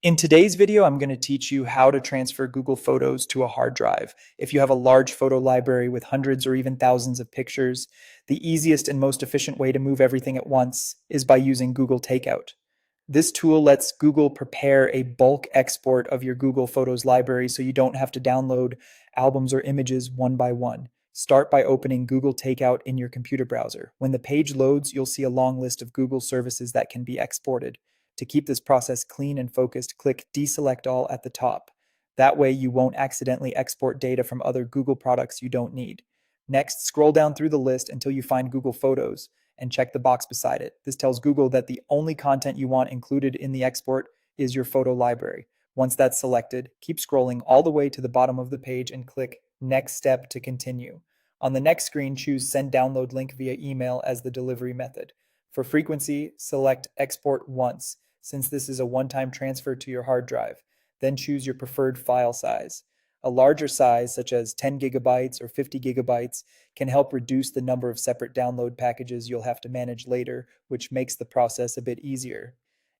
In today's video, I'm going to teach you how to transfer Google Photos to a hard drive. If you have a large photo library with hundreds or even thousands of pictures, the easiest and most efficient way to move everything at once is by using Google Takeout. This tool lets Google prepare a bulk export of your Google Photos library so you don't have to download albums or images one by one. Start by opening Google Takeout in your computer browser. When the page loads, you'll see a long list of Google services that can be exported. To keep this process clean and focused, click Deselect All at the top. That way, you won't accidentally export data from other Google products you don't need. Next, scroll down through the list until you find Google Photos and check the box beside it. This tells Google that the only content you want included in the export is your photo library. Once that's selected, keep scrolling all the way to the bottom of the page and click Next Step to continue. On the next screen, choose Send Download Link via email as the delivery method. For frequency, select Export Once, since this is a one-time transfer to your hard drive. Then choose your preferred file size. A larger size, such as 10 gigabytes or 50 gigabytes, can help reduce the number of separate download packages you'll have to manage later, which makes the process a bit easier.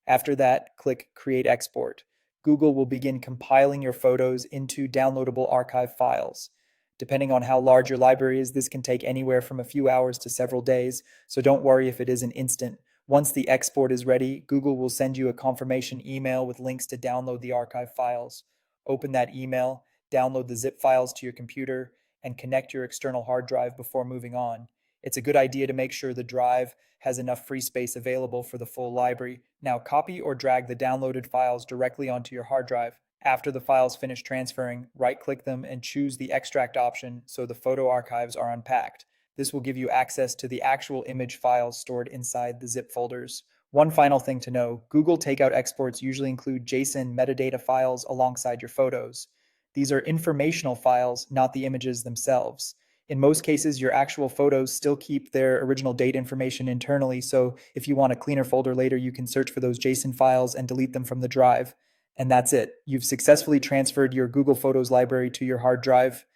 After that, click Create Export. Google will begin compiling your photos into downloadable archive files. Depending on how large your library is, this can take anywhere from a few hours to several days, so don't worry if it isn't instant. Once the export is ready, Google will send you a confirmation email with links to download the archive files. Open that email, download the zip files to your computer, and connect your external hard drive before moving on. It's a good idea to make sure the drive has enough free space available for the full library. Now copy or drag the downloaded files directly onto your hard drive. After the files finish transferring, right-click them and choose the extract option so the photo archives are unpacked. This will give you access to the actual image files stored inside the zip folders. One final thing to know, Google Takeout exports usually include JSON metadata files alongside your photos. These are informational files, not the images themselves. In most cases, your actual photos still keep their original date information internally, so if you want a cleaner folder later, you can search for those JSON files and delete them from the drive. And that's it. You've successfully transferred your Google Photos library to your hard drive.